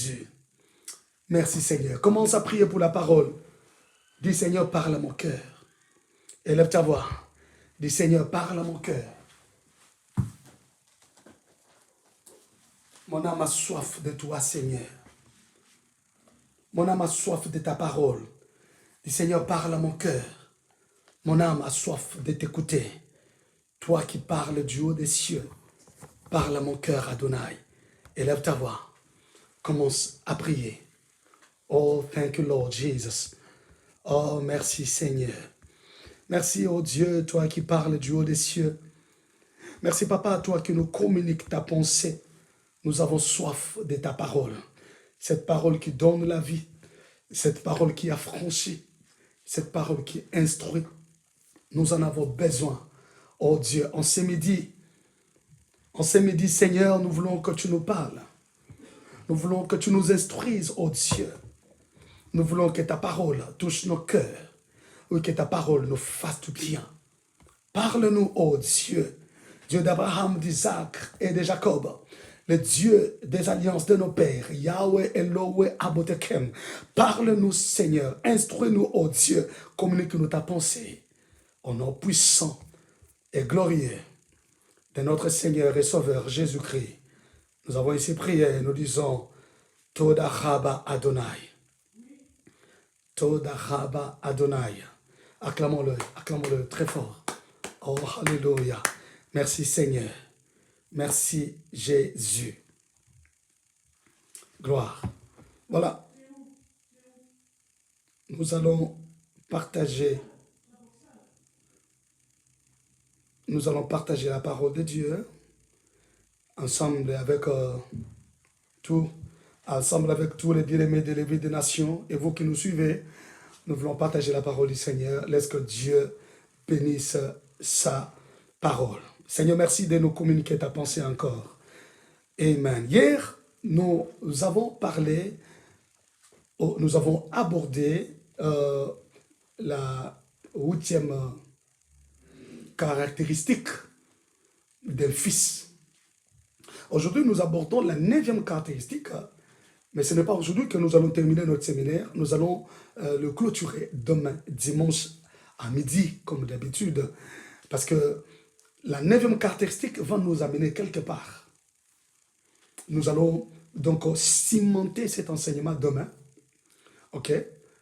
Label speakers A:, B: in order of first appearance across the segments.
A: Jésus. Merci Seigneur. Commence à prier pour la parole. Dis Seigneur, parle à mon cœur. Élève ta voix. Dis Seigneur, parle à mon cœur. Mon âme a soif de toi, Seigneur. Mon âme a soif de ta parole. Dis Seigneur, parle à mon cœur. Mon âme a soif de t'écouter. Toi qui parles du haut des cieux, parle à mon cœur, Adonai. Élève ta voix. Commence à prier. Oh, thank you, Lord Jesus. Oh, merci, Seigneur. Merci, oh Dieu, toi qui parles du haut des cieux. Merci, Papa, toi qui nous communiques ta pensée. Nous avons soif de ta parole. Cette parole qui donne la vie. Cette parole qui affranchit. Cette parole qui instruit. Nous en avons besoin. Oh Dieu, en ce midi, Seigneur, nous voulons que tu nous parles. Nous voulons que tu nous instruises, oh Dieu. Nous voulons que ta parole touche nos cœurs. Oui, que ta parole nous fasse du bien. Parle-nous, oh Dieu, Dieu d'Abraham, d'Isaac et de Jacob, le Dieu des alliances de nos pères, Yahweh, Elohim, Abotekem. Parle-nous, Seigneur, instruis-nous, oh Dieu, communique-nous ta pensée, au nom puissant et glorieux de notre Seigneur et Sauveur Jésus-Christ. Nous avons ici prié et nous disons, Toda Chaba Adonai. Toda Chaba Adonai. Acclamons-le très fort. Oh, Alléluia. Merci Seigneur. Merci Jésus. Gloire. Voilà. Nous allons partager la parole de Dieu ensemble avec tous les bien-aimés de l'Église des Nations et vous qui nous suivez. Nous voulons partager la parole du Seigneur. Laisse que Dieu bénisse sa parole. Seigneur, merci de nous communiquer ta pensée encore. Amen. Hier, nous avons abordé la 8e caractéristique d'un fils. Aujourd'hui, nous abordons la 9e caractéristique, mais ce n'est pas aujourd'hui que nous allons terminer notre séminaire. Nous allons le clôturer demain, dimanche à midi, comme d'habitude, parce que la 9e caractéristique va nous amener quelque part. Nous allons donc cimenter cet enseignement demain. Ok?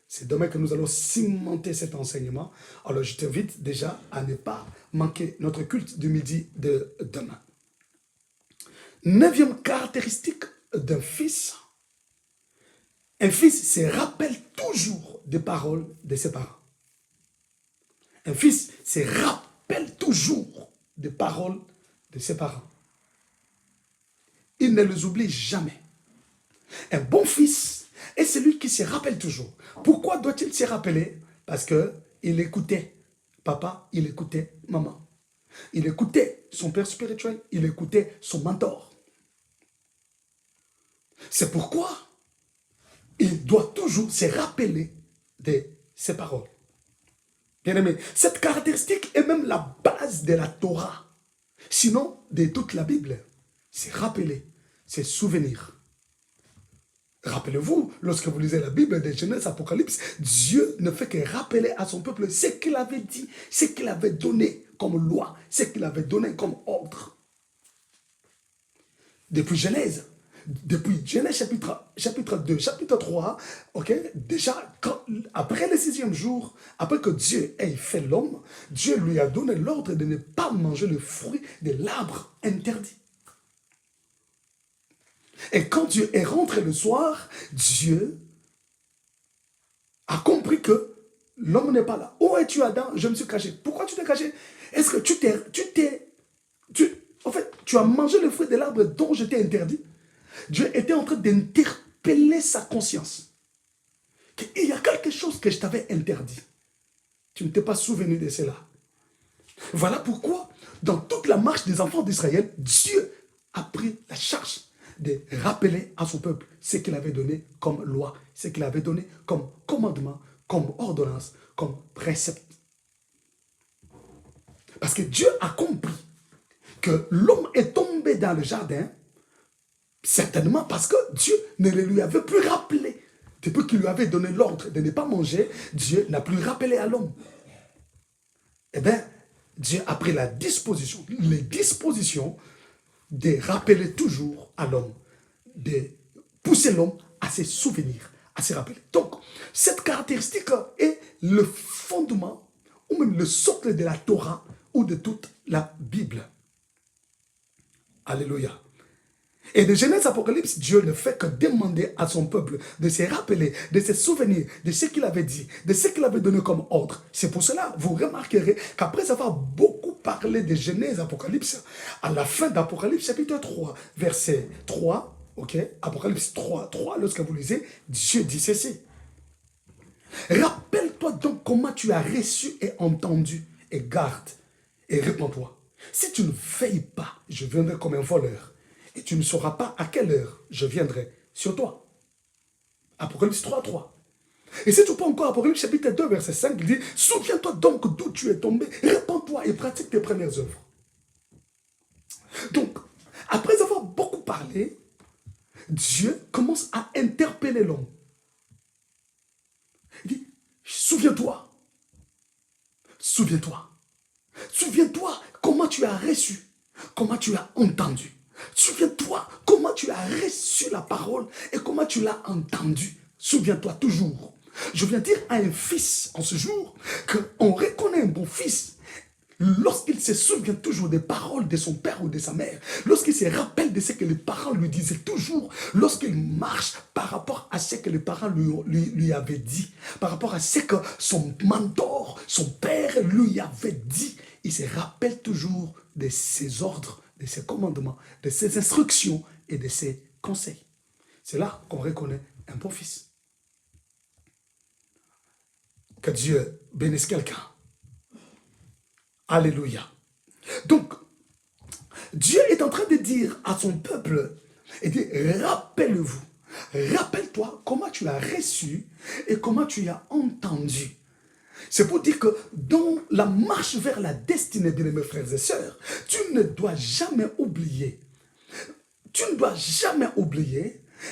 A: C'est demain que nous allons cimenter cet enseignement. Alors, je t'invite déjà à ne pas manquer notre culte du midi de demain. 9e caractéristique d'un fils. Un fils se rappelle toujours des paroles de ses parents. Un fils se rappelle toujours des paroles de ses parents. Il ne les oublie jamais. Un bon fils est celui qui se rappelle toujours. Pourquoi doit-il se rappeler? Parce qu'il écoutait papa, il écoutait maman. Il écoutait son père spirituel, il écoutait son mentor. C'est pourquoi il doit toujours se rappeler de ses paroles. Bien-aimé, cette caractéristique est même la base de la Torah. Sinon, de toute la Bible, c'est rappeler, c'est souvenir. Rappelez-vous, lorsque vous lisez la Bible de Genèse, Apocalypse, Dieu ne fait que rappeler à son peuple ce qu'il avait dit, ce qu'il avait donné comme loi, ce qu'il avait donné comme ordre. Depuis Genèse chapitre 2, chapitre 3, ok, déjà, après le 6e jour, après que Dieu ait fait l'homme, Dieu lui a donné l'ordre de ne pas manger le fruit de l'arbre interdit. Et quand Dieu est rentré le soir, Dieu a compris que l'homme n'est pas là. Où es-tu, Adam? Je me suis caché. Pourquoi tu t'es caché? Est-ce que tu as mangé le fruit de l'arbre dont je t'ai interdit? Dieu était en train d'interpeller sa conscience. Il y a quelque chose que je t'avais interdit. Tu ne t'es pas souvenu de cela. Voilà pourquoi, dans toute la marche des enfants d'Israël, Dieu a pris la charge de rappeler à son peuple ce qu'il avait donné comme loi, ce qu'il avait donné comme commandement, comme ordonnance, comme précepte. Parce que Dieu a compris que l'homme est tombé dans le jardin. Certainement parce que Dieu ne le lui avait plus rappelé. Depuis qu'il lui avait donné l'ordre de ne pas manger, Dieu n'a plus rappelé à l'homme. Eh bien, Dieu a pris les dispositions de rappeler toujours à l'homme, de pousser l'homme à se souvenir, à se rappeler. Donc, cette caractéristique est le fondement ou même le socle de la Torah ou de toute la Bible. Alléluia. Et de Genèse Apocalypse, Dieu ne fait que demander à son peuple de se rappeler, de se souvenir de ce qu'il avait dit, de ce qu'il avait donné comme ordre. C'est pour cela, vous remarquerez qu'après avoir beaucoup parlé de Genèse Apocalypse, à la fin d'Apocalypse chapitre 3, verset 3, ok, Apocalypse 3, 3, lorsque vous lisez, Dieu dit ceci. Rappelle-toi donc comment tu as reçu et entendu, et garde, et réponds-toi. Si tu ne veilles pas, je viendrai comme un voleur. Et tu ne sauras pas à quelle heure je viendrai sur toi. Apocalypse 3, 3. Et si tu prends encore Apocalypse chapitre 2, verset 5, il dit, souviens-toi donc d'où tu es tombé, répands-toi et pratique tes premières œuvres. Donc, après avoir beaucoup parlé, Dieu commence à interpeller l'homme. Il dit, souviens-toi, souviens-toi, souviens-toi comment tu as reçu, comment tu as entendu. Souviens-toi comment tu as reçu la parole et comment tu l'as entendue. Souviens-toi toujours. Je viens dire à un fils en ce jour qu'on reconnaît un bon fils lorsqu'il se souvient toujours des paroles de son père ou de sa mère, lorsqu'il se rappelle de ce que les parents lui disaient toujours, lorsqu'il marche par rapport à ce que les parents lui avaient dit, par rapport à ce que son mentor, son père lui avait dit, il se rappelle toujours de ses ordres, de ses commandements, de ses instructions et de ses conseils. C'est là qu'on reconnaît un bon fils. Que Dieu bénisse quelqu'un. Alléluia. Donc, Dieu est en train de dire à son peuple, il dit, rappelle-vous, rappelle-toi comment tu as reçu et comment tu as entendu. C'est pour dire que dans la marche vers la destinée, bien mes frères et sœurs, tu ne dois jamais oublier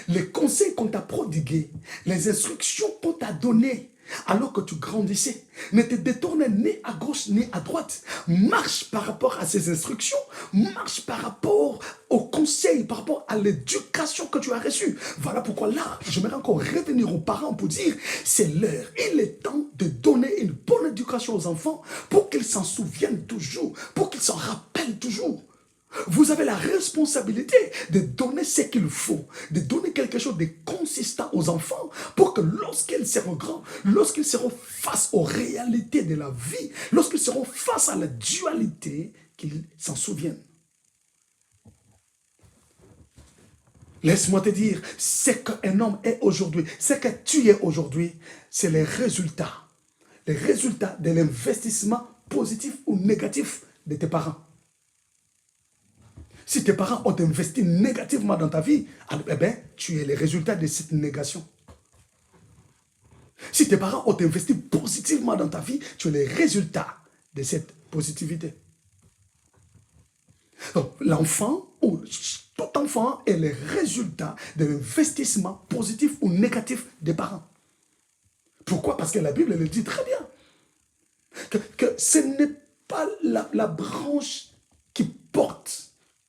A: les conseils qu'on t'a prodigués, les instructions qu'on t'a données alors que tu grandissais. Ne te détourne ni à gauche ni à droite. Marche par rapport à ces instructions, marche par rapport aux conseils, par rapport à l'éducation que tu as reçue. Voilà pourquoi là, j'aimerais encore revenir aux parents pour dire, c'est l'heure, il est temps de donner une bonne éducation aux enfants pour qu'ils s'en souviennent toujours, pour qu'ils s'en rappellent toujours. Vous avez la responsabilité de donner ce qu'il faut, de donner quelque chose de consistant aux enfants pour que lorsqu'ils seront grands, lorsqu'ils seront face aux réalités de la vie, lorsqu'ils seront face à la dualité, qu'ils s'en souviennent. Laisse-moi te dire, ce qu'un homme est aujourd'hui, ce que tu es aujourd'hui, c'est les résultats de l'investissement positif ou négatif de tes parents. Si tes parents ont investi négativement dans ta vie, eh bien, tu es le résultat de cette négation. Si tes parents ont investi positivement dans ta vie, tu es le résultat de cette positivité. Donc, l'enfant ou tout enfant est le résultat de l'investissement positif ou négatif des parents. Pourquoi? Parce que la Bible le dit très bien. Que ce n'est pas la branche qui porte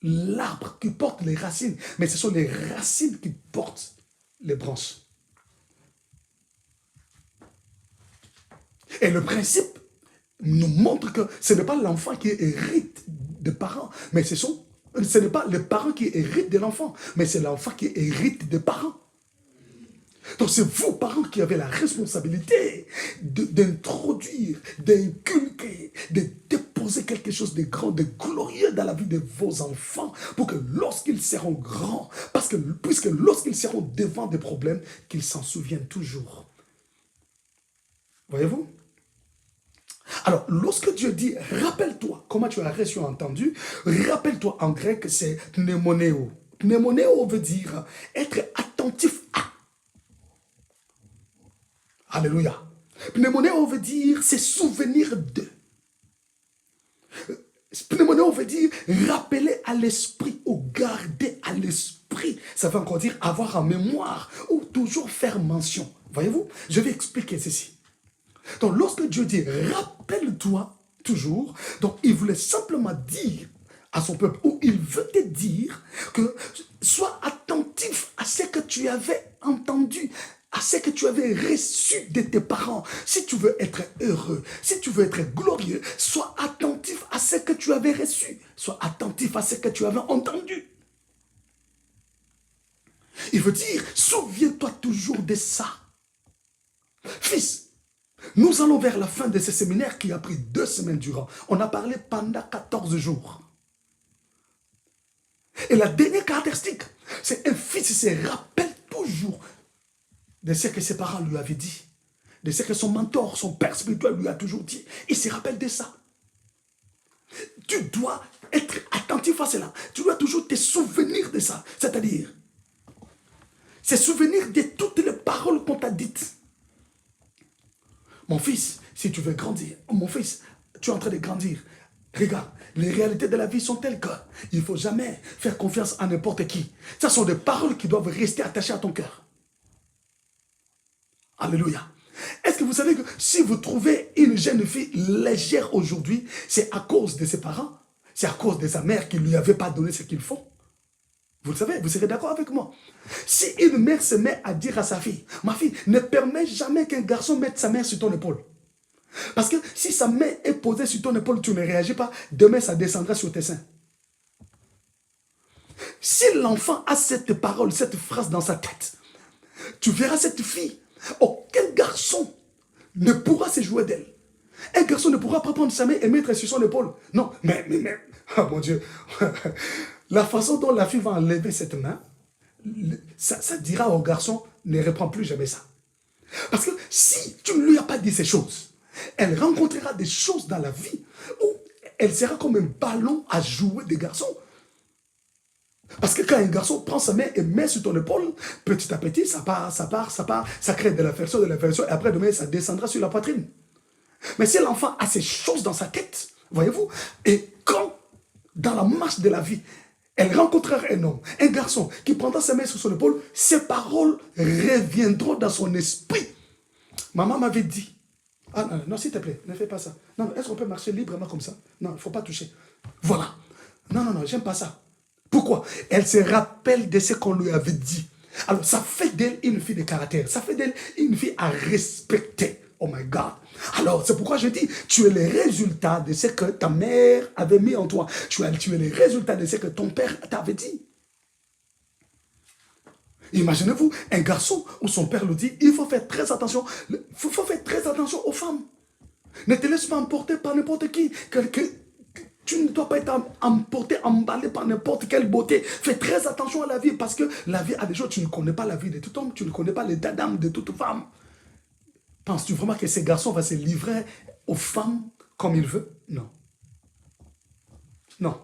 A: l'arbre, qui porte les racines, mais ce sont les racines qui portent les branches. Et le principe nous montre que ce n'est pas l'enfant qui hérite des parents, mais ce n'est pas les parents qui héritent de l'enfant, mais c'est l'enfant qui hérite des parents. Donc c'est vous, parents, qui avez la responsabilité d'introduire, d'inculquer, de déposer quelque chose de grand, de glorieux dans la vie de vos enfants pour que lorsqu'ils seront grands, puisque lorsqu'ils seront devant des problèmes, qu'ils s'en souviennent toujours. Voyez-vous? Alors, lorsque Dieu dit, rappelle-toi comment tu as reçu entendu, rappelle-toi en grec, c'est pneumonéo. Pneumonéo veut dire être attentif à. Alléluia. Pneumonéo veut dire se souvenir de. Pneumonéo veut dire rappeler à l'esprit ou garder à l'esprit Ça veut encore dire avoir en mémoire ou toujours faire mention. Voyez-vous, je vais expliquer ceci. Donc, lorsque Dieu dit, rappelle-toi toujours, donc il voulait simplement dire à son peuple, ou il veut te dire que sois attentif à ce que tu avais entendu, à ce que tu avais reçu de tes parents. Si tu veux être heureux, si tu veux être glorieux, sois attentif à ce que tu avais reçu. Sois attentif à ce que tu avais entendu. Il veut dire, souviens-toi toujours de ça. Fils, nous allons vers la fin de ce séminaire qui a pris 2 semaines durant. On a parlé pendant 14 jours. Et la dernière caractéristique, c'est un fils qui se rappelle toujours de ce que ses parents lui avaient dit, de ce que son mentor, son père spirituel lui a toujours dit. Il se rappelle de ça. Tu dois être attentif à cela. Tu dois toujours te souvenir de ça. C'est-à-dire, se souvenir de toutes les paroles qu'on t'a dites. Mon fils, si tu veux grandir, mon fils, tu es en train de grandir. Regarde, les réalités de la vie sont telles qu'il ne faut jamais faire confiance à n'importe qui. Ce sont des paroles qui doivent rester attachées à ton cœur. Alléluia. Est-ce que vous savez que si vous trouvez une jeune fille légère aujourd'hui, c'est à cause de ses parents, c'est à cause de sa mère qui ne lui avait pas donné ce qu'il faut? Vous le savez, vous serez d'accord avec moi. Si une mère se met à dire à sa fille, ma fille, ne permets jamais qu'un garçon mette sa main sur ton épaule. Parce que si sa main est posée sur ton épaule, tu ne réagis pas, demain ça descendra sur tes seins. Si l'enfant a cette parole, cette phrase dans sa tête, tu verras cette fille, aucun garçon ne pourra se jouer d'elle. Un garçon ne pourra pas prendre sa main et mettre sur son épaule. Non, mais, oh mon Dieu, la façon dont la fille va enlever cette main, ça dira au garçon, ne reprends plus jamais ça. Parce que si tu ne lui as pas dit ces choses, elle rencontrera des choses dans la vie où elle sera comme un ballon à jouer des garçons. Parce que quand un garçon prend sa main et met sur ton épaule, petit à petit, ça part, ça crée de l'affection, et après demain, ça descendra sur la poitrine. Mais si l'enfant a ces choses dans sa tête, voyez-vous, et quand, dans la marche de la vie, elle rencontrera un homme, un garçon qui prendra sa main sur son épaule, ces paroles reviendront dans son esprit. Maman m'avait dit, ah non, non, s'il te plaît, ne fais pas ça. Non, est-ce qu'on peut marcher librement comme ça? Non, il ne faut pas toucher. Voilà. Non, non, non, j'aime pas ça. Pourquoi? Elle se rappelle de ce qu'on lui avait dit. Alors, ça fait d'elle une fille de caractère. Ça fait d'elle une fille à respecter. Oh my God. Alors, c'est pourquoi je dis, tu es le résultat de ce que ta mère avait mis en toi. Tu es le résultat de ce que ton père t'avait dit. Imaginez-vous, un garçon où son père lui dit, il faut faire très attention. Il faut faire très attention aux femmes. Ne te laisse pas emporter par n'importe qui. Tu ne dois pas être emporté, emballé par n'importe quelle beauté. Fais très attention à la vie parce que la vie a des choses. Tu ne connais pas la vie de tout homme. Tu ne connais pas l'état d'âme de toute femme. Penses-tu vraiment que ces garçons vont se livrer aux femmes comme il veut? Non. Non.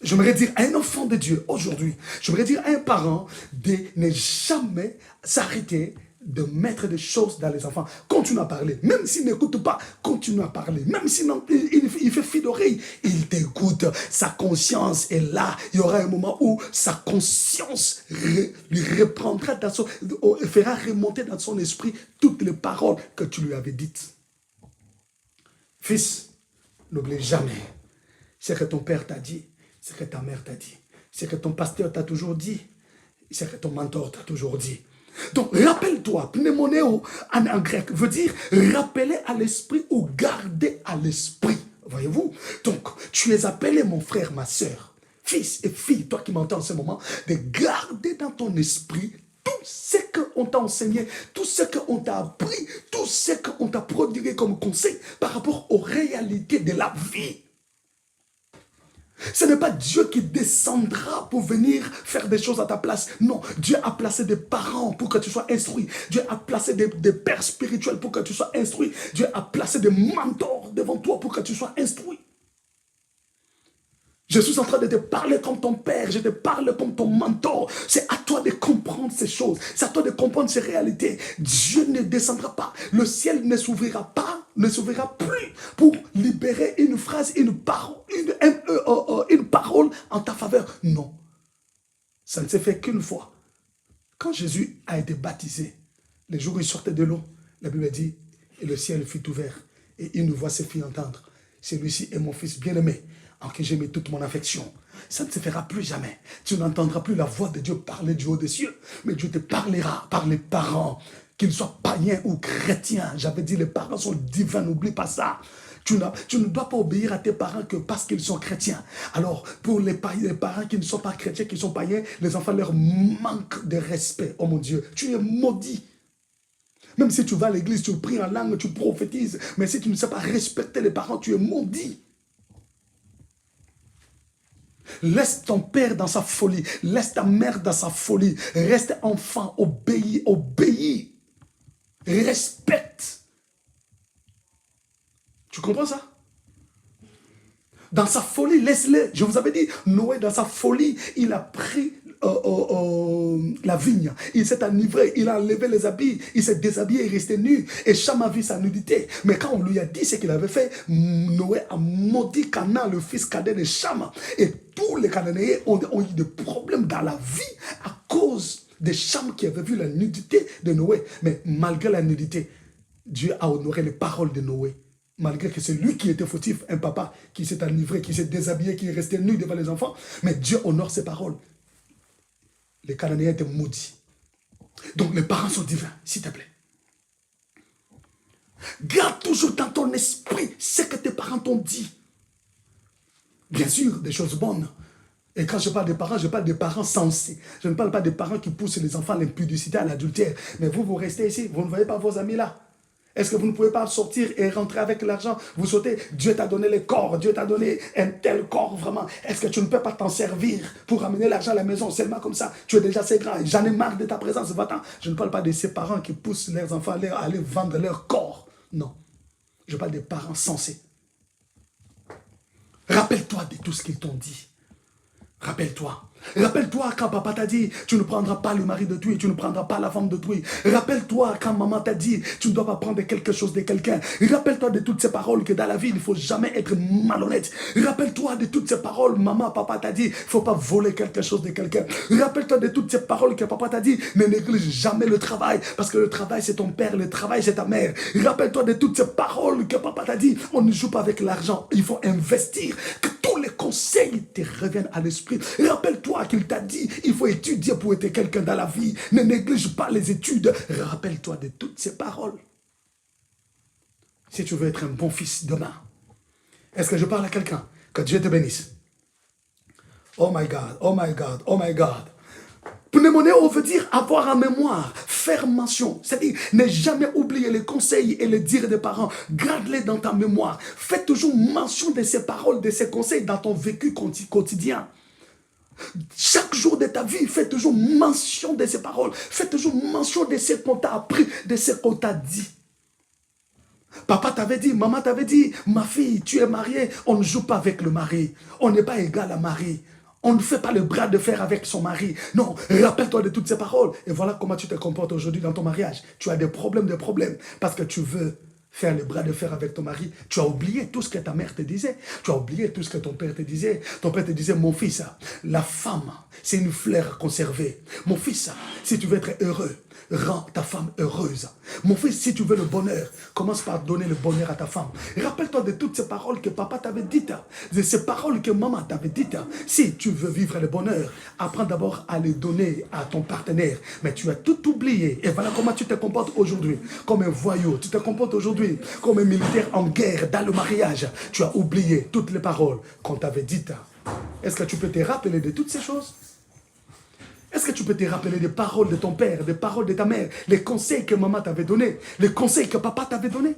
A: J'aimerais dire à un enfant de Dieu aujourd'hui, j'aimerais dire à un parent de ne jamais s'arrêter de mettre des choses dans les enfants. Continue à parler. Même s'il n'écoute pas, continue à parler. Même s'il il fait fi d'oreille, il t'écoute. Sa conscience est là. Il y aura un moment où sa conscience lui reprendra, fera remonter dans son esprit toutes les paroles que tu lui avais dites. Fils, n'oublie jamais ce que ton père t'a dit, ce que ta mère t'a dit, ce que ton pasteur t'a toujours dit, ce que ton mentor t'a toujours dit. Donc, rappelle-toi, pneumonéo en grec veut dire rappeler à l'esprit ou garder à l'esprit. Voyez-vous? Donc, tu es appelé, mon frère, ma soeur, fils et fille, toi qui m'entends en ce moment, de garder dans ton esprit tout ce qu'on t'a enseigné, tout ce qu'on t'a appris, tout ce qu'on t'a prodigué comme conseil par rapport aux réalités de la vie. Ce n'est pas Dieu qui descendra pour venir faire des choses à ta place. Non, Dieu a placé des parents pour que tu sois instruit. Dieu a placé des pères spirituels pour que tu sois instruit. Dieu a placé des mentors devant toi pour que tu sois instruit. Je suis en train de te parler comme ton père, je te parle comme ton mentor. C'est à toi de comprendre ces choses, c'est à toi de comprendre ces réalités. Dieu ne descendra pas, le ciel ne s'ouvrira pas, ne s'ouvrira plus pour libérer une phrase, une parole en ta faveur. Non. Ça ne s'est fait qu'une fois. Quand Jésus a été baptisé, les jours où il sortait de l'eau, la Bible dit, et le ciel fut ouvert, et il nous voit ses filles entendre. Celui-ci est mon fils bien-aimé, en qui j'ai mis toute mon affection. Ça ne se fera plus jamais. Tu n'entendras plus la voix de Dieu parler du haut des cieux, mais Dieu te parlera par les parents, qu'ils soient païens ou chrétiens. J'avais dit, les parents sont divins, n'oublie pas ça. Tu ne dois pas obéir à tes parents que parce qu'ils sont chrétiens. Alors, pour les parents qui ne sont pas chrétiens, qui sont païens, les enfants leur manquent de respect. Oh mon Dieu, tu es maudit. Même si tu vas à l'église, tu pries en langue, tu prophétises, mais si tu ne sais pas respecter les parents, tu es maudit. Laisse ton père dans sa folie, laisse ta mère dans sa folie. Reste enfant, obéis. Respecte. Tu comprends ça? Dans sa folie, laisse-le. Je vous avais dit, Noé, dans sa folie, il a pris la vigne. Il s'est enivré, il a enlevé les habits, il s'est déshabillé, il restait nu. Et Cham a vu sa nudité. Mais quand on lui a dit ce qu'il avait fait, Noé a maudit Canaan, le fils cadet de Cham. Et tous les Cananéens ont eu des problèmes dans la vie à cause de Cham qui avait vu la nudité de Noé. Mais malgré la nudité, Dieu a honoré les paroles de Noé. Malgré que c'est lui qui était fautif, un papa qui s'est enivré, qui s'est déshabillé, qui est resté nu devant les enfants. Mais Dieu honore ses paroles. Les Cananéens étaient maudits. Donc les parents sont divins, s'il te plaît. Garde toujours dans ton esprit ce que tes parents t'ont dit. Bien sûr, des choses bonnes. Et quand je parle des parents, je parle des parents sensés. Je ne parle pas des parents qui poussent les enfants à l'impudicité, à l'adultère. Mais vous restez ici, vous ne voyez pas vos amis là. Est-ce que vous ne pouvez pas sortir et rentrer avec l'argent? Vous sautez, Dieu t'a donné le corps, Dieu t'a donné un tel corps vraiment. Est-ce que tu ne peux pas t'en servir pour ramener l'argent à la maison seulement comme ça? Tu es déjà assez grand, j'en ai marre de ta présence, va-t'en. Je ne parle pas de ces parents qui poussent leurs enfants à aller vendre leur corps. Non, je parle des parents sensés. Rappelle-toi de tout ce qu'ils t'ont dit. Rappelle-toi. Rappelle-toi quand papa t'a dit, tu ne prendras pas le mari d'autrui, tu ne prendras pas la femme d'autrui. Rappelle-toi quand maman t'a dit, tu ne dois pas prendre quelque chose de quelqu'un. Rappelle-toi de toutes ces paroles que dans la vie, il ne faut jamais être malhonnête. Rappelle-toi de toutes ces paroles, maman, papa t'a dit, il ne faut pas voler quelque chose de quelqu'un. Rappelle-toi de toutes ces paroles que papa t'a dit, ne néglige jamais le travail, parce que le travail c'est ton père, le travail c'est ta mère. Rappelle-toi de toutes ces paroles que papa t'a dit, on ne joue pas avec l'argent, il faut investir. Que tous les conseils te reviennent à l'esprit. Rappelle-toi qu'il t'a dit, il faut étudier pour être quelqu'un dans la vie. Ne néglige pas les études. Rappelle-toi de toutes ces paroles. Si tu veux être un bon fils demain, est-ce que je parle à quelqu'un? Que Dieu te bénisse. Oh my God, oh my God, oh my God. Pneumonéo veut dire avoir en mémoire, faire mention. C'est-à-dire, ne jamais oublier les conseils et les dires des parents. Garde-les dans ta mémoire. Fais toujours mention de ces paroles, de ces conseils dans ton vécu quotidien. Chaque jour de ta vie, fais toujours mention de ces paroles. Fais toujours mention de ce qu'on t'a appris, de ce qu'on t'a dit. Papa t'avait dit, maman t'avait dit, ma fille, tu es mariée, on ne joue pas avec le mari. On n'est pas égal à mari. On ne fait pas le bras de fer avec son mari. Non, rappelle-toi de toutes ces paroles. Et voilà comment tu te comportes aujourd'hui dans ton mariage. Tu as des problèmes, parce que tu veux faire le bras de fer avec ton mari. Tu as oublié tout ce que ta mère te disait. Tu as oublié tout ce que ton père te disait. Ton père te disait, mon fils, la femme, c'est une fleur à conserver. Mon fils, si tu veux être heureux, rends ta femme heureuse. Mon fils, si tu veux le bonheur, commence par donner le bonheur à ta femme. Rappelle-toi de toutes ces paroles que papa t'avait dites, de ces paroles que maman t'avait dites. Si tu veux vivre le bonheur, apprends d'abord à les donner à ton partenaire. Mais tu as tout oublié. Et voilà comment tu te comportes aujourd'hui. Comme un voyou. Tu te comportes aujourd'hui comme un militaire en guerre dans le mariage. Tu as oublié toutes les paroles qu'on t'avait dites. Est-ce que tu peux te rappeler de toutes ces choses? Est-ce que tu peux te rappeler des paroles de ton père, des paroles de ta mère, les conseils que maman t'avait donnés, les conseils que papa t'avait donnés?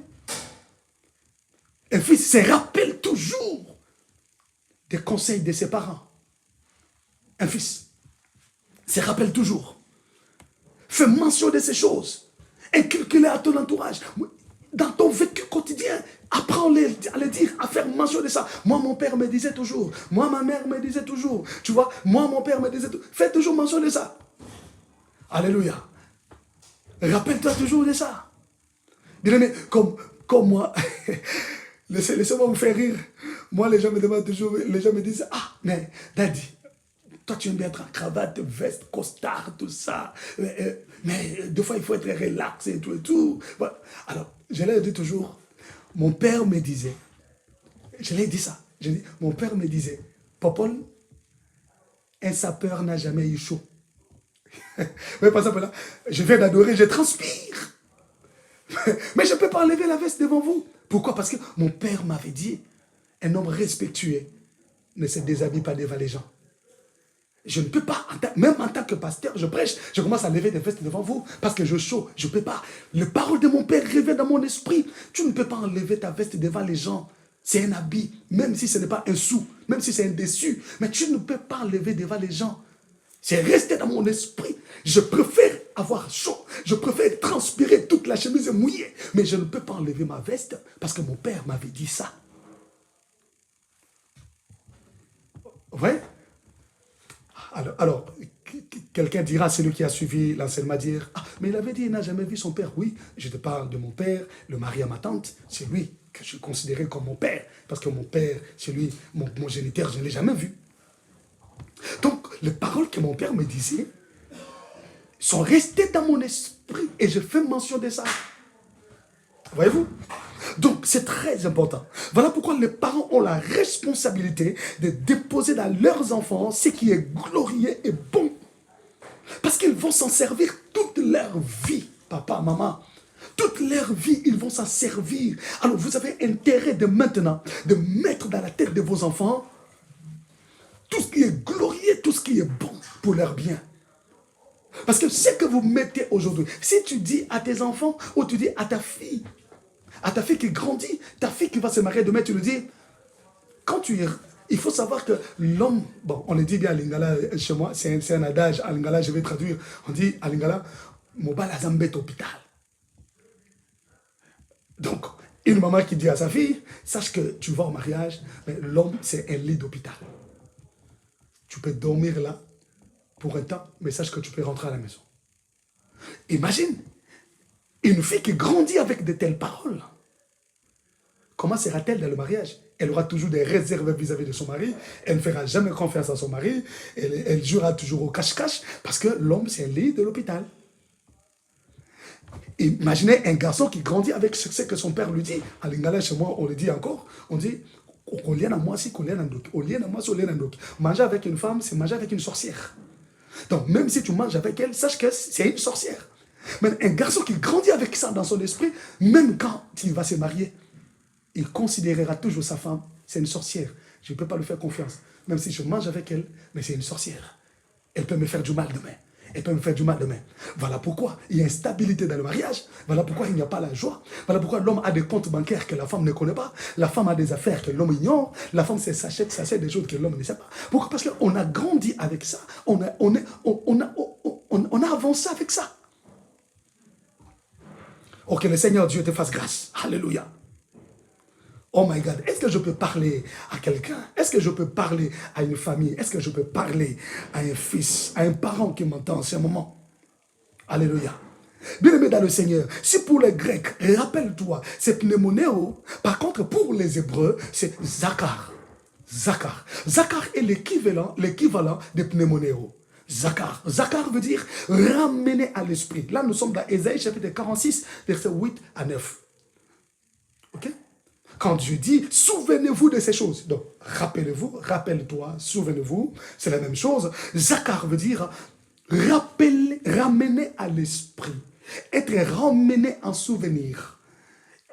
A: Un fils se rappelle toujours des conseils de ses parents. Un fils se rappelle toujours. Fais mention de ces choses. Inculque-les à ton entourage. Dans ton vécu quotidien, apprends à les dire, à faire mention de ça. Moi, mon père me disait toujours. Moi, ma mère me disait toujours. Tu vois, moi, mon père me disait toujours. Fais toujours mention de ça. Alléluia. Rappelle-toi toujours de ça. Bien-aimé, comme moi, laissez-moi vous faire rire. Moi, les gens me demandent toujours, les gens me disent, ah, mais, Daddy, Toi, tu aimes bien être en cravate, veste, costard, tout ça. Mais des fois, il faut être relax et tout et tout. Voilà. Alors, je l'ai dit toujours, mon père me disait, je l'ai dit ça, mon père me disait, Popol, un sapeur n'a jamais eu chaud. Oui, par exemple, là, je viens d'adorer, je transpire. Mais je ne peux pas enlever la veste devant vous. Pourquoi? Parce que mon père m'avait dit, un homme respectueux ne se déshabille pas devant les gens. Je ne peux pas, même en tant que pasteur, je prêche, je commence à lever des vestes devant vous parce que je chaud, je ne peux pas. Les paroles de mon père réveillent dans mon esprit. Tu ne peux pas enlever ta veste devant les gens. C'est un habit, même si ce n'est pas un sou, même si c'est un dessus. Mais tu ne peux pas enlever devant les gens. C'est resté dans mon esprit. Je préfère avoir chaud. Je préfère transpirer, toute la chemise mouillée. Mais je ne peux pas enlever ma veste parce que mon père m'avait dit ça. Ouais? Alors, quelqu'un dira, celui qui a suivi l'enseignement, dire, ah, mais il avait dit, il n'a jamais vu son père. Oui, je te parle de mon père, le mari à ma tante, c'est lui que je considérais comme mon père. Parce que mon père, c'est lui, mon géniteur, je ne l'ai jamais vu. Donc, les paroles que mon père me disait sont restées dans mon esprit et je fais mention de ça. Voyez-vous? Donc, c'est très important. Voilà pourquoi les parents ont la responsabilité de déposer dans leurs enfants ce qui est glorieux et bon. Parce qu'ils vont s'en servir toute leur vie, papa, maman. Toute leur vie, ils vont s'en servir. Alors, vous avez intérêt de maintenant, de mettre dans la tête de vos enfants tout ce qui est glorieux, tout ce qui est bon pour leur bien. Parce que ce que vous mettez aujourd'hui, si tu dis à tes enfants ou tu dis à ta fille qui grandit, ta fille qui va se marier demain, tu lui dis, quand tu es... Il faut savoir que l'homme, bon, on le dit bien à Lingala chez moi, c'est un adage, à Lingala, je vais traduire, on dit à Lingala, Moba la zambet hôpital. Donc, une maman qui dit à sa fille, sache que tu vas au mariage, mais l'homme, c'est un lit d'hôpital. Tu peux dormir là pour un temps, mais sache que tu peux rentrer à la maison. Imagine, une fille qui grandit avec de telles paroles. Comment sera-t-elle dans le mariage? Elle aura toujours des réserves vis-à-vis de son mari. Elle ne fera jamais confiance à son mari. Elle jouera toujours au cache-cache parce que l'homme, c'est un lit de l'hôpital. Imaginez un garçon qui grandit avec ce que son père lui dit. À Lingala, chez moi, on le dit encore. On dit, manger avec une femme, c'est manger avec une sorcière. Donc, même si tu manges avec elle, sache que c'est une sorcière. Mais un garçon qui grandit avec ça dans son esprit, même quand il va se marier, il considérera toujours sa femme, c'est une sorcière. Je ne peux pas lui faire confiance. Même si je mange avec elle, mais c'est une sorcière. Elle peut me faire du mal demain. Elle peut me faire du mal demain. Voilà pourquoi il y a une stabilité dans le mariage. Voilà pourquoi il n'y a pas la joie. Voilà pourquoi l'homme a des comptes bancaires que la femme ne connaît pas. La femme a des affaires que l'homme ignore. La femme s'achète des choses que l'homme ne sait pas. Pourquoi? Parce qu'on a grandi avec ça. On a avancé avec ça. Oh, que le Seigneur Dieu te fasse grâce. Alléluia. Oh my God, est-ce que je peux parler à quelqu'un? Est-ce que je peux parler à une famille? Est-ce que je peux parler à un fils, à un parent qui m'entend en ce moment? Alléluia. Bien-aimé dans le Seigneur, si pour les Grecs, rappelle-toi, c'est pneumonéo, par contre pour les Hébreux, c'est Zakar. Zakar. Zakar est l'équivalent de pneumonéo. Zakar. Zakar veut dire ramener à l'esprit. Là, nous sommes dans Ésaïe chapitre 46, versets 8 à 9. Ok? Quand Dieu dit, souvenez-vous de ces choses. Donc, rappelez-vous, rappelle-toi, souvenez-vous, c'est la même chose. Zakar veut dire ramener à l'esprit, être ramené en souvenir,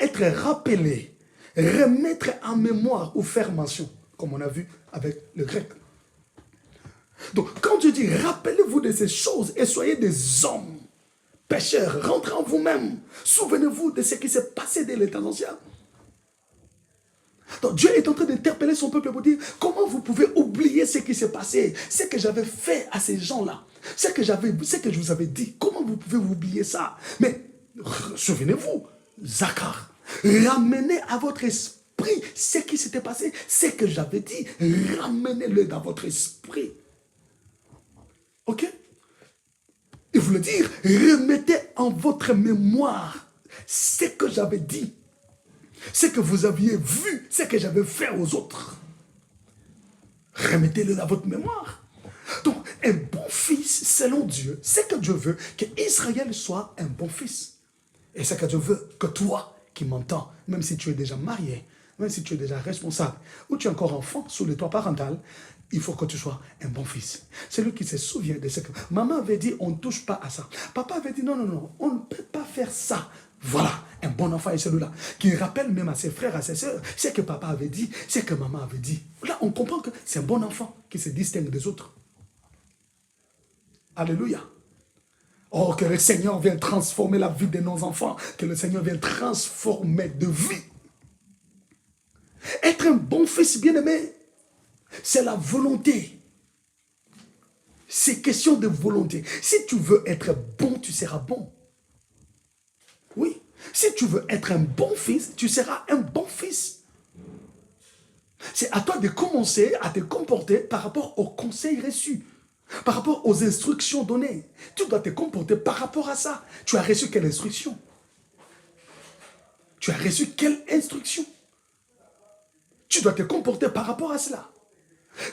A: être rappelé, remettre en mémoire ou faire mention, comme on a vu avec le grec. Donc, quand Dieu dit, rappelez-vous de ces choses et soyez des hommes pécheurs, rentrez en vous-même, souvenez-vous de ce qui s'est passé dès les temps anciens. Donc Dieu est en train d'interpeller son peuple pour dire, comment vous pouvez oublier ce qui s'est passé, ce que j'avais fait à ces gens-là, ce que je vous avais dit, comment vous pouvez oublier ça? Mais souvenez-vous, Zakar, ramenez à votre esprit ce qui s'était passé, ce que j'avais dit, ramenez-le dans votre esprit. Ok? Il voulait dire, remettez en votre mémoire ce que j'avais dit. Ce que vous aviez vu, ce que j'avais fait aux autres. Remettez-le dans votre mémoire. Donc, un bon fils, selon Dieu, c'est que Dieu veut qu'Israël soit un bon fils. Et c'est que Dieu veut que toi, qui m'entends, même si tu es déjà marié, même si tu es déjà responsable, ou tu es encore enfant sous le toit parental, il faut que tu sois un bon fils. C'est lui qui se souvient de ce que... Maman avait dit, on ne touche pas à ça. Papa avait dit, non, non, non, on ne peut pas faire ça. Voilà, un bon enfant est celui-là, qui rappelle même à ses frères, à ses sœurs, ce que papa avait dit, ce que maman avait dit. Là, on comprend que c'est un bon enfant qui se distingue des autres. Alléluia. Oh, que le Seigneur vienne transformer la vie de nos enfants, que le Seigneur vienne transformer de vie. Être un bon fils bien-aimé, c'est la volonté. C'est question de volonté. Si tu veux être bon, tu seras bon. Oui. Si tu veux être un bon fils, tu seras un bon fils. C'est à toi de commencer à te comporter par rapport aux conseils reçus, par rapport aux instructions données. Tu dois te comporter par rapport à ça. Tu as reçu quelle instruction? Tu as reçu quelle instruction? Tu dois te comporter par rapport à cela.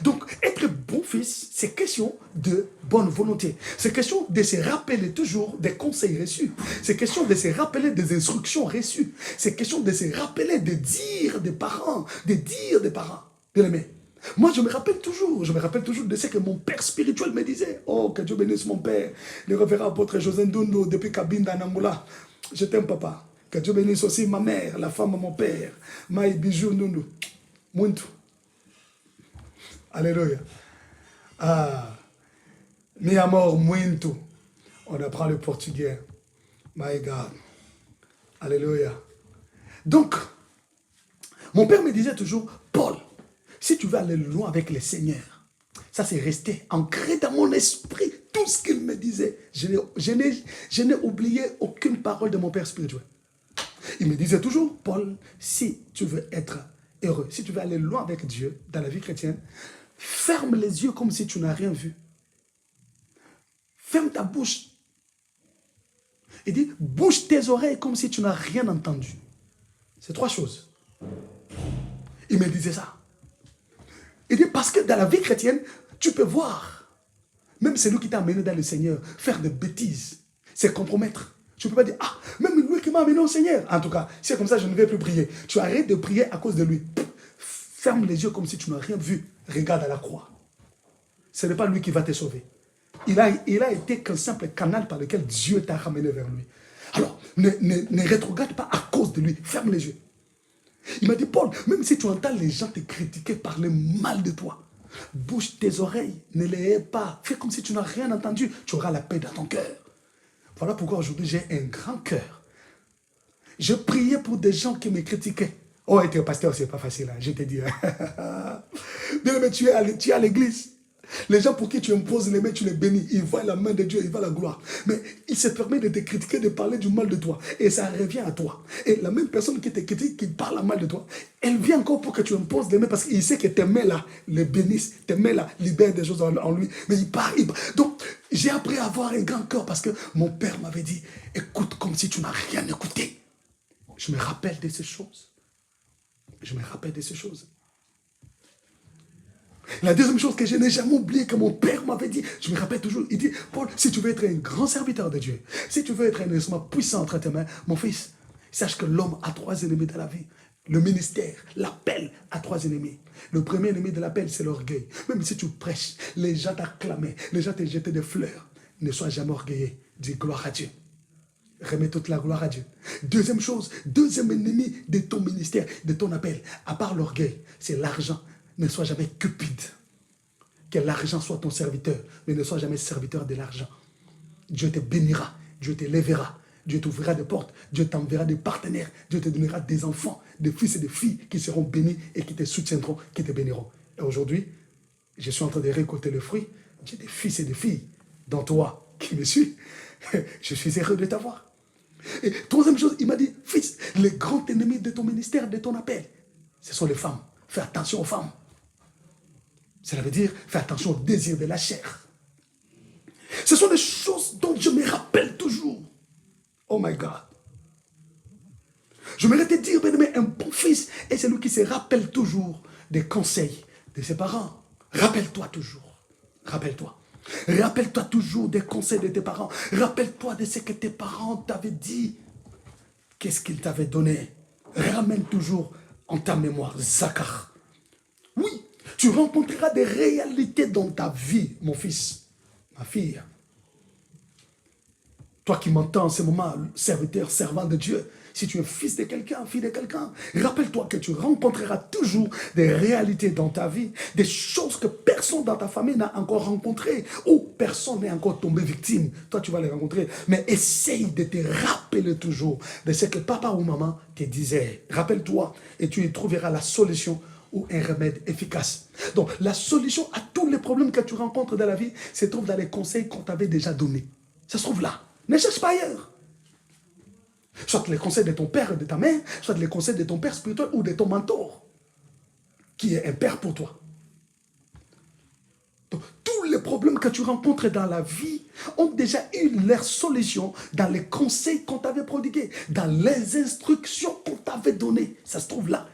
A: Donc, être bon fils, c'est question de bonne volonté. C'est question de se rappeler toujours des conseils reçus. C'est question de se rappeler des instructions reçues. C'est question de se rappeler des dires des parents. Bien aimé. Moi, je me rappelle toujours de ce que mon père spirituel me disait. Oh, que Dieu bénisse mon père, le révérend apôtre José Ndondo, depuis Kabinda Namboula. Je t'aime, papa. Que Dieu bénisse aussi ma mère, la femme de mon père, Maï Bijou Ndondo. Muito. Alléluia. Ah, mi amor muito. On apprend le portugais. My God. Alléluia. Donc, mon père me disait toujours, Paul, si tu veux aller loin avec le Seigneur, ça c'est resté ancré dans mon esprit, tout ce qu'il me disait. Je n'ai oublié aucune parole de mon père spirituel. Il me disait toujours, Paul, si tu veux être heureux, si tu veux aller loin avec Dieu dans la vie chrétienne, ferme les yeux comme si tu n'as rien vu. Ferme ta bouche. Il dit, bouge tes oreilles comme si tu n'as rien entendu. C'est trois choses. Il me disait ça. Il dit, parce que dans la vie chrétienne, tu peux voir, même celui qui t'a amené dans le Seigneur, faire des bêtises, se compromettre. Tu ne peux pas dire, ah, même lui qui m'a amené au Seigneur. En tout cas, c'est comme ça, je ne vais plus prier. Tu arrêtes de prier à cause de lui. Ferme les yeux comme si tu n'as rien vu. Regarde à la croix. Ce n'est pas lui qui va te sauver. Il a été qu'un simple canal par lequel Dieu t'a ramené vers lui. Alors, ne rétrograde pas à cause de lui. Ferme les yeux. Il m'a dit, Paul, même si tu entends les gens te critiquer, parler mal de toi, bouge tes oreilles, ne les hais pas. Fais comme si tu n'as rien entendu. Tu auras la paix dans ton cœur. Voilà pourquoi aujourd'hui j'ai un grand cœur. Je priais pour des gens qui me critiquaient. Oh, être pasteur, c'est pas facile, hein, je te dis. Bien, mais tu es à l'église. Les gens pour qui tu imposes les mains, tu les bénis. Ils voient la main de Dieu, ils voient la gloire. Mais il se permet de te critiquer, de parler du mal de toi. Et ça revient à toi. Et la même personne qui te critique, qui parle mal de toi, elle vient encore pour que tu imposes les mains parce qu'il sait que tes mains là les bénissent, tes mains là libèrent des choses en lui. Mais il part. Donc, j'ai appris à avoir un grand cœur parce que mon père m'avait dit, écoute comme si tu n'as rien écouté. Je me rappelle de ces choses. Je me rappelle de ces choses. La deuxième chose que je n'ai jamais oublié, que mon père m'avait dit, je me rappelle toujours, il dit, Paul, si tu veux être un grand serviteur de Dieu, si tu veux être un instrument puissant entre tes mains, mon fils, sache que l'homme a trois ennemis dans la vie. Le ministère, l'appel a trois ennemis. Le premier ennemi de l'appel, c'est l'orgueil. Même si tu prêches, les gens t'acclament, les gens te jettent des fleurs. Ne sois jamais orgueilleux, dis gloire à Dieu. Remets toute la gloire à Dieu. Deuxième chose, deuxième ennemi de ton ministère, de ton appel, à part l'orgueil, c'est l'argent. Ne sois jamais cupide. Que l'argent soit ton serviteur, mais ne sois jamais serviteur de l'argent. Dieu te bénira, Dieu te lèvera, Dieu t'ouvrira des portes, Dieu t'enverra des partenaires, Dieu te donnera des enfants, des fils et des filles qui seront bénis et qui te soutiendront, qui te béniront. Et aujourd'hui, je suis en train de récolter le fruit. J'ai des fils et des filles dans toi qui me suivent. Je suis heureux de t'avoir. Et troisième chose, il m'a dit, fils, les grands ennemis de ton ministère, de ton appel, ce sont les femmes. Fais attention aux femmes. Cela veut dire, fais attention au désir de la chair. Ce sont des choses dont je me rappelle toujours. Oh my God. Je m'aurais te dire, bien aimé, un bon fils est celui qui se rappelle toujours des conseils de ses parents. Rappelle-toi toujours. Rappelle-toi. Rappelle-toi toujours des conseils de tes parents. Rappelle-toi de ce que tes parents t'avaient dit. Qu'est-ce qu'ils t'avaient donné? Ramène toujours en ta mémoire, Zachar. Oui, tu rencontreras des réalités dans ta vie, mon fils, ma fille. Toi qui m'entends en ce moment, serviteur, servant de Dieu, si tu es fils de quelqu'un, fille de quelqu'un, rappelle-toi que tu rencontreras toujours des réalités dans ta vie, des choses que personne dans ta famille n'a encore rencontrées, ou personne n'est encore tombé victime. Toi, tu vas les rencontrer. Mais essaye de te rappeler toujours de ce que papa ou maman te disait. Rappelle-toi et tu y trouveras la solution ou un remède efficace. Donc, la solution à tous les problèmes que tu rencontres dans la vie se trouve dans les conseils qu'on t'avait déjà donnés. Ça se trouve là. Ne cherche pas ailleurs. Soit les conseils de ton père et de ta mère, soit les conseils de ton père spirituel ou de ton mentor, qui est un père pour toi. Donc, tous les problèmes que tu rencontres dans la vie ont déjà eu leur solution dans les conseils qu'on t'avait prodigués, dans les instructions qu'on t'avait données. Ça se trouve là.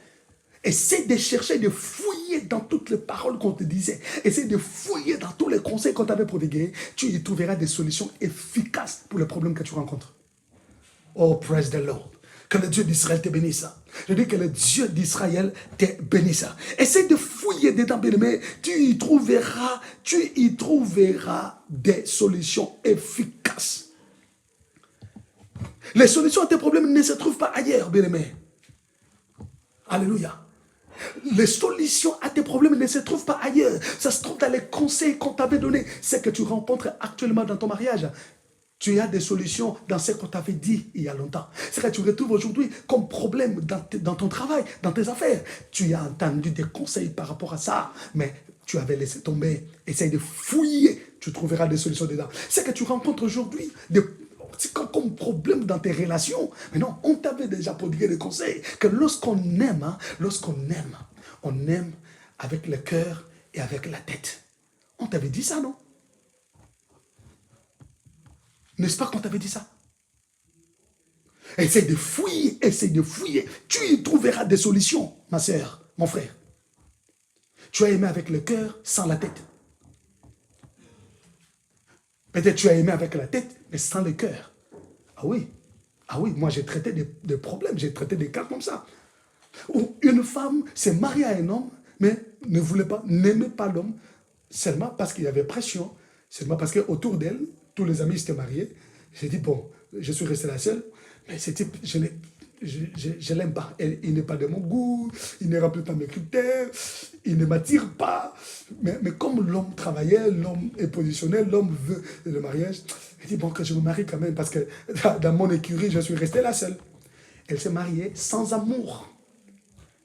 A: Essaie de chercher, de fouiller dans toutes les paroles qu'on te disait. Essaie de fouiller dans tous les conseils qu'on t'avait prodigués. Tu y trouveras des solutions efficaces pour les problèmes que tu rencontres. Oh, praise the Lord. Que le Dieu d'Israël te bénisse. Je dis que le Dieu d'Israël te bénisse. Essaie de fouiller dedans, bien-aimé. Tu y trouveras des solutions efficaces. Les solutions à tes problèmes ne se trouvent pas ailleurs, bien-aimé. Alléluia. Les solutions à tes problèmes ne se trouvent pas ailleurs. Ça se trouve dans les conseils qu'on t'avait donnés. C'est que tu rencontres actuellement dans ton mariage. Tu as des solutions dans ce qu'on t'avait dit il y a longtemps. C'est que tu retrouves aujourd'hui comme problème dans ton travail, dans tes affaires. Tu as entendu des conseils par rapport à ça, mais tu avais laissé tomber. Essaye de fouiller, tu trouveras des solutions dedans. C'est que tu rencontres aujourd'hui comme problème dans tes relations. Mais non, on t'avait déjà prodigué des conseils que lorsqu'on aime, on aime avec le cœur et avec la tête. On t'avait dit ça, non? N'est-ce pas qu'on t'avait dit ça? Essaye de fouiller, essaye de fouiller. Tu y trouveras des solutions, ma sœur, mon frère. Tu as aimé avec le cœur sans la tête. Peut-être tu as aimé avec la tête, mais sans le cœur. Ah oui, moi j'ai traité des problèmes, j'ai traité des cas comme ça. Où une femme s'est mariée à un homme, mais n'aimait pas l'homme, seulement parce qu'il y avait pression, seulement parce qu'autour d'elle, tous les amis s'étaient mariés. J'ai dit, bon, je suis resté la seule, mais ce type, je ne l'aime pas. Il n'est pas de mon goût, il ne remplit pas mes critères, il ne m'attire pas. Mais comme l'homme travaillait, l'homme est positionné, l'homme veut le mariage, j'ai dit, bon, que je me marie quand même, parce que dans mon écurie, je suis resté la seule. Elle s'est mariée sans amour.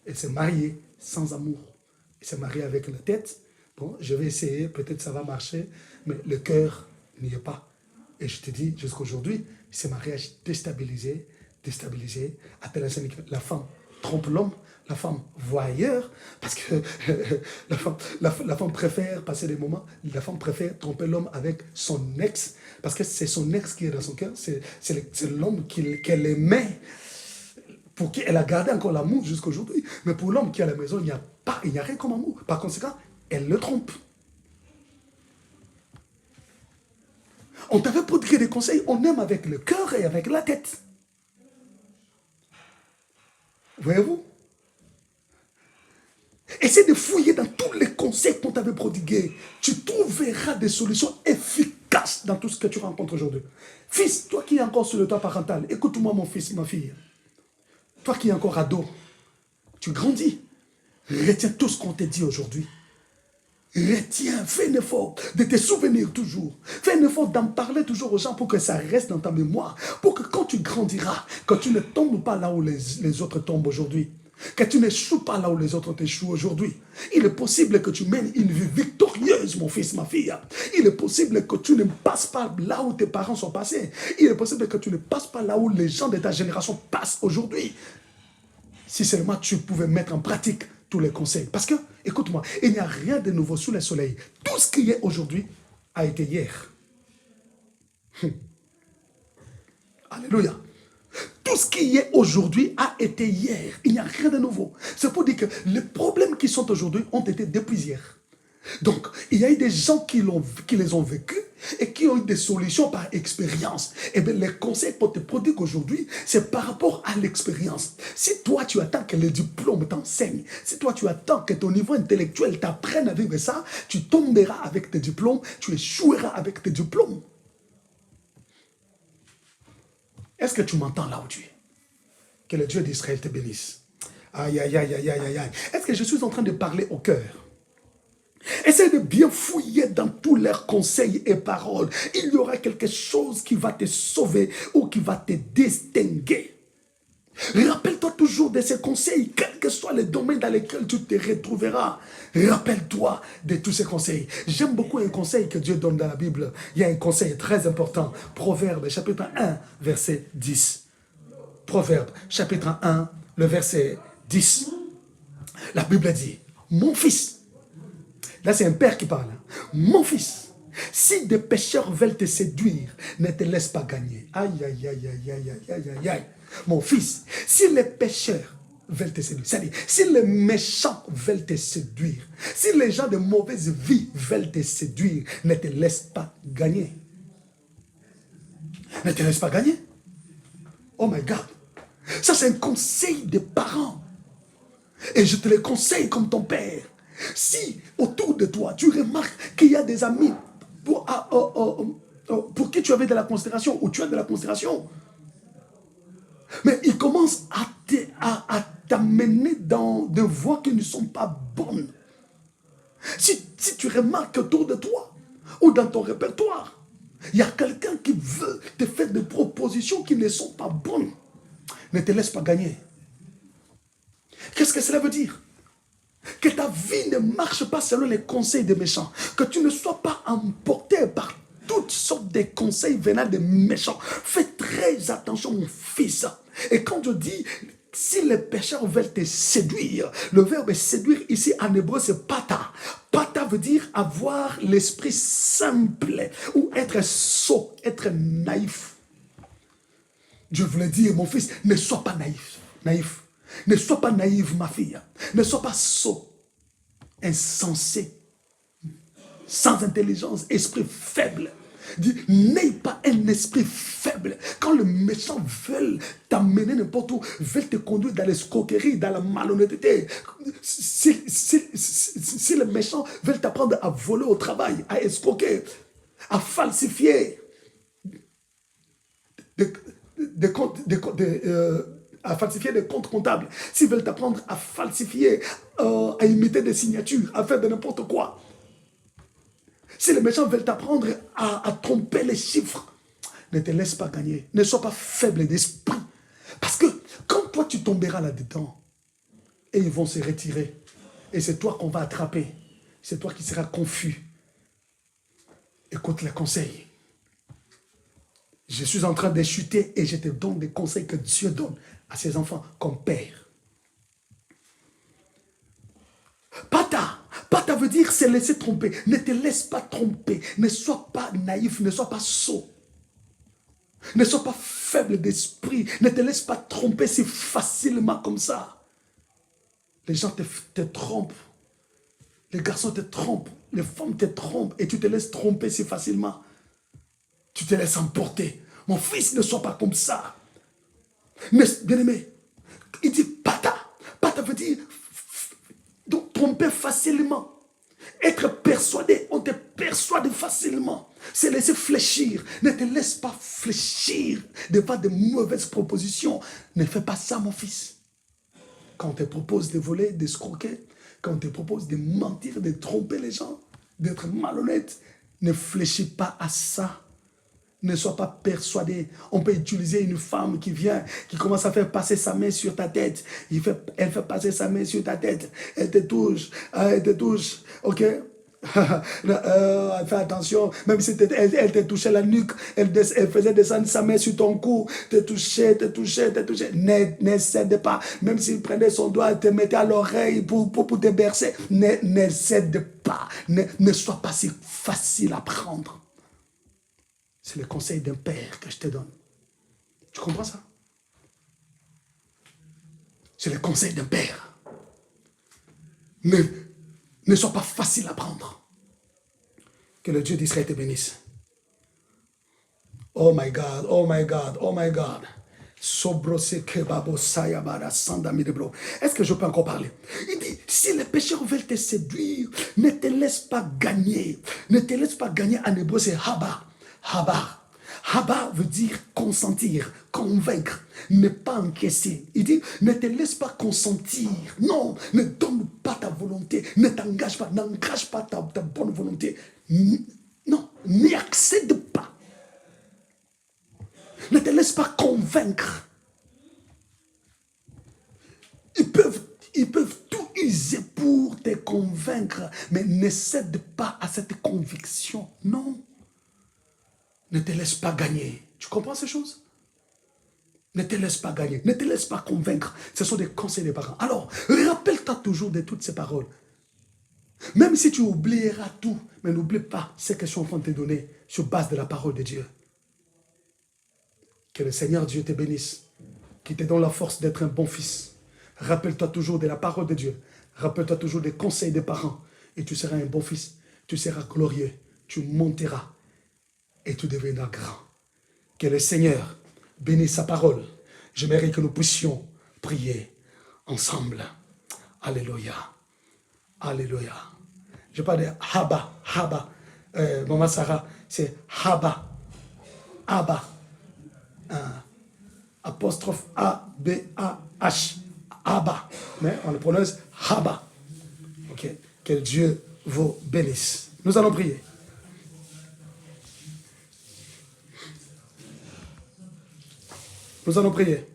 A: Elle s'est mariée sans amour. Elle s'est mariée avec la tête. Bon, je vais essayer, peut-être ça va marcher, mais le cœur n'y est pas. Et je te dis, jusqu'à aujourd'hui, ce mariage déstabilisé, appellation la femme trompe l'homme, la femme voit ailleurs, parce que la femme préfère passer des moments, la femme préfère tromper l'homme avec son ex, parce que c'est son ex qui est dans son cœur, c'est l'homme qu'elle aimait, pour qui elle a gardé encore l'amour jusqu'à aujourd'hui. Mais pour l'homme qui est à la maison, il n'y a rien comme amour. Par conséquent, elle le trompe. On t'avait prodigué des conseils, on aime avec le cœur et avec la tête. Voyez-vous? Essaie de fouiller dans tous les conseils qu'on t'avait prodigués. Tu trouveras des solutions efficaces dans tout ce que tu rencontres aujourd'hui. Fils, toi qui es encore sur le toit parental, écoute-moi mon fils, ma fille. Toi qui es encore ado, tu grandis. Retiens tout ce qu'on t'a dit aujourd'hui. Retiens, fais un effort de te souvenir toujours. Fais un effort d'en parler toujours aux gens pour que ça reste dans ta mémoire. Pour que quand tu grandiras, que tu ne tombes pas là où les autres tombent aujourd'hui. Que tu n'échoues pas là où les autres t'échouent aujourd'hui. Il est possible que tu mènes une vie victorieuse, mon fils, ma fille. Il est possible que tu ne passes pas là où tes parents sont passés. Il est possible que tu ne passes pas là où les gens de ta génération passent aujourd'hui. Si seulement tu pouvais mettre en pratique tous les conseils. Parce que, écoute-moi, il n'y a rien de nouveau sous le soleil. Tout ce qui est aujourd'hui a été hier. Alléluia. Tout ce qui est aujourd'hui a été hier. Il n'y a rien de nouveau. C'est pour dire que les problèmes qui sont aujourd'hui ont été depuis hier. Donc, il y a eu des gens qui les ont vécus et qui ont eu des solutions par expérience. Et bien, les conseils qu'on te prodigue aujourd'hui, c'est par rapport à l'expérience. Si toi, tu attends que le diplôme t'enseigne, si toi, tu attends que ton niveau intellectuel t'apprenne à vivre ça, tu tomberas avec tes diplômes, tu échoueras avec tes diplômes. Est-ce que tu m'entends là où tu es? Que le Dieu d'Israël te bénisse. Aïe, aïe, aïe, aïe, aïe, aïe. Est-ce que je suis en train de parler au cœur? Essaye de bien fouiller dans tous leurs conseils et paroles. Il y aura quelque chose qui va te sauver ou qui va te distinguer. Rappelle-toi toujours de ces conseils, quel que soit le domaine dans lequel tu te retrouveras. Rappelle-toi de tous ces conseils. J'aime beaucoup un conseil que Dieu donne dans la Bible. Il y a un conseil très important. Proverbe, chapitre 1, verset 10. Proverbe, chapitre 1, le verset 10. La Bible dit, mon fils, là, c'est un père qui parle. Mon fils, si des pécheurs veulent te séduire, ne te laisse pas gagner. Aïe, aïe, aïe, aïe, aïe, aïe, aïe, aïe. Mon fils, si les pécheurs veulent te séduire, c'est-à-dire, si les méchants veulent te séduire, si les gens de mauvaise vie veulent te séduire, ne te laisse pas gagner. Ne te laisse pas gagner. Oh my God. Ça, c'est un conseil des parents. Et je te le conseille comme ton père. Si autour de toi, tu remarques qu'il y a des amis pour qui tu avais de la considération ou tu as de la considération, mais ils commencent à t'amener dans des voies qui ne sont pas bonnes. Si tu remarques autour de toi ou dans ton répertoire, il y a quelqu'un qui veut te faire des propositions qui ne sont pas bonnes, ne te laisse pas gagner. Qu'est-ce que cela veut dire? Que ta vie ne marche pas selon les conseils des méchants. Que tu ne sois pas emporté par toutes sortes de conseils venant des méchants. Fais très attention, mon fils. Et quand je dis, si les pécheurs veulent te séduire, le verbe séduire ici en hébreu, c'est pata. Pata veut dire avoir l'esprit simple ou être sot, être naïf. Je voulais dire, mon fils, ne sois pas naïf. Naïf. Ne sois pas naïve, ma fille. Ne sois pas sot, insensé, sans intelligence, esprit faible. N'aie pas un esprit faible. Quand les méchants veulent t'amener n'importe où, veulent te conduire dans l'escroquerie, dans la malhonnêteté, si les méchants veulent t'apprendre à voler au travail, à escroquer, à falsifier à falsifier des comptes comptables, s'ils veulent t'apprendre à falsifier, à imiter des signatures, à faire de n'importe quoi, si les méchants veulent t'apprendre à tromper les chiffres, ne te laisse pas gagner. Ne sois pas faible d'esprit. Parce que quand toi tu tomberas là-dedans, et ils vont se retirer, et c'est toi qu'on va attraper, c'est toi qui seras confus. Écoute les conseils. Je suis en train de chuter et je te donne des conseils que Dieu donne à ses enfants comme père. Pata veut dire se laisser tromper. Ne te laisse pas tromper. Ne sois pas naïf, ne sois pas sot. Ne sois pas faible d'esprit. Ne te laisse pas tromper si facilement comme ça. Les gens te trompent. Les garçons te trompent. Les femmes te trompent et tu te laisses tromper si facilement. Tu te laisses emporter. Mon fils, ne sois pas comme ça. Bien-aimé, il dit pata. Pata veut dire donc tromper facilement. Être persuadé, on te persuade facilement. Se laisser fléchir. Ne te laisse pas fléchir devant de mauvaises propositions. Ne fais pas ça, mon fils. Quand on te propose de voler, d'escroquer, quand on te propose de mentir, de tromper les gens, d'être malhonnête, ne fléchis pas à ça. Ne sois pas persuadé. On peut utiliser une femme qui vient, qui commence à faire passer sa main sur ta tête. Elle fait passer sa main sur ta tête. Elle te touche. Ok? Fais attention. Même si elle te touchait la nuque, elle faisait descendre sa main sur ton cou. Te touchait. Ne cède pas. Même s'il prenait son doigt, te mettait à l'oreille pour te bercer. Ne cède pas. Ne sois pas si facile à prendre. C'est le conseil d'un père que je te donne. Tu comprends ça? C'est le conseil d'un père. Ne ne soit pas facile à prendre. Que le Dieu d'Israël te bénisse. Oh my God, oh my God, oh my God. Est-ce que je peux encore parler? Il dit, si les pécheurs veulent te séduire, ne te laisse pas gagner. Ne te laisse pas gagner. En hébreu, c'est haba. Haba. Haba veut dire consentir, convaincre, ne pas encaisser. Il dit, ne te laisse pas consentir. Non, ne donne pas ta volonté. Ne t'engage pas, n'engage pas ta bonne volonté. Non, n'y accède pas. Ne te laisse pas convaincre. Ils peuvent tout user pour te convaincre, mais ne cède pas à cette conviction. Non. Ne te laisse pas gagner. Tu comprends ces choses? Ne te laisse pas gagner. Ne te laisse pas convaincre. Ce sont des conseils des parents. Alors, rappelle-toi toujours de toutes ces paroles. Même si tu oublieras tout, mais n'oublie pas ce que je suis en train de te donner sur base de la parole de Dieu. Que le Seigneur Dieu te bénisse, qu'il te donne la force d'être un bon fils. Rappelle-toi toujours de la parole de Dieu. Rappelle-toi toujours des conseils des parents. Et tu seras un bon fils. Tu seras glorieux. Tu monteras. Et tu deviendras grand. Que le Seigneur bénisse sa parole. J'aimerais que nous puissions prier ensemble. Alléluia. Alléluia. Je parle de Haba. Haba. Maman Sarah, c'est Haba. Abba. Apostrophe A-B-A-H. Abba. Mais on le prononce Haba. Ok. Que Dieu vous bénisse. Nous allons prier. Nous allons prier.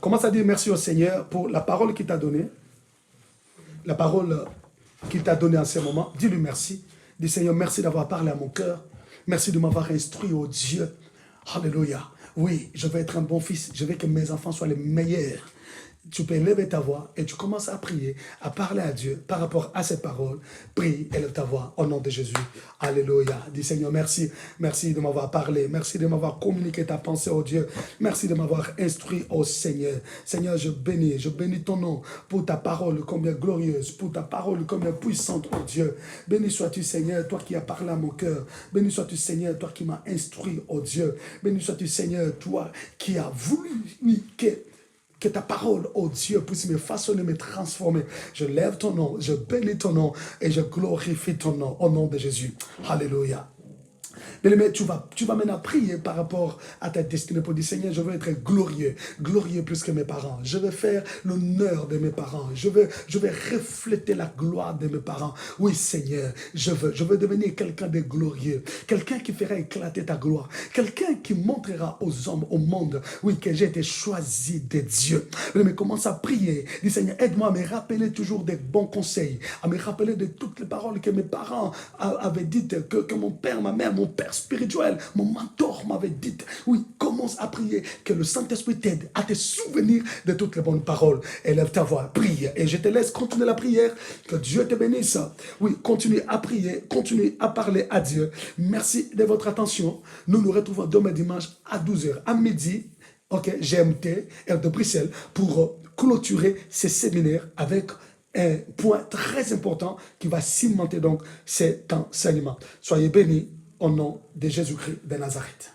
A: Commence à dire merci au Seigneur pour la parole qu'il t'a donnée. La parole qu'il t'a donnée en ce moment. Dis-lui merci. Dis Seigneur, merci d'avoir parlé à mon cœur. Merci de m'avoir instruit, oh Dieu. Alléluia. Oui, je vais être un bon fils. Je veux que mes enfants soient les meilleurs. Tu peux élever ta voix et tu commences à prier, à parler à Dieu par rapport à ces paroles. Prie, élève ta voix au nom de Jésus. Alléluia. Dis Seigneur, merci. Merci de m'avoir parlé. Merci de m'avoir communiqué ta pensée, oh Dieu. Merci de m'avoir instruit, oh Seigneur. Seigneur, je bénis ton nom pour ta parole combien glorieuse, pour ta parole combien puissante, oh Dieu. Béni sois-tu, Seigneur, toi qui as parlé à mon cœur. Béni sois-tu, Seigneur, toi qui m'as instruit, oh Dieu. Béni sois-tu, Seigneur, toi qui as voulu, oui, que ta parole, oh Dieu, puisse me façonner, me transformer. Je lève ton nom, je bénis ton nom et je glorifie ton nom au nom de Jésus. Alléluia. Bien-aimé, tu vas maintenant prier par rapport à ta destinée pour dire, Seigneur, je veux être glorieux, glorieux plus que mes parents. Je veux faire l'honneur de mes parents. Je veux refléter la gloire de mes parents. Oui, Seigneur, je veux devenir quelqu'un de glorieux, quelqu'un qui fera éclater ta gloire, quelqu'un qui montrera aux hommes, au monde, oui, que j'ai été choisi de Dieu. Mais commence à prier. Dis, Seigneur, aide-moi à me rappeler toujours des bons conseils, à me rappeler de toutes les paroles que mes parents avaient dites, que mon père, ma mère, mon père spirituel, mon mentor m'avait dit. Oui, commence à prier, que le Saint-Esprit t'aide à te souvenir de toutes les bonnes paroles. Élève ta voix, prie. Et je te laisse continuer la prière. Que Dieu te bénisse. Oui, continue à prier, continue à parler à Dieu. Merci de votre attention. Nous nous retrouvons demain dimanche à 12h, à midi. Ok, GMT, heure de Bruxelles, pour clôturer ces séminaires avec un point très important qui va cimenter donc cet enseignement. Soyez bénis au nom de Jésus-Christ de Nazareth.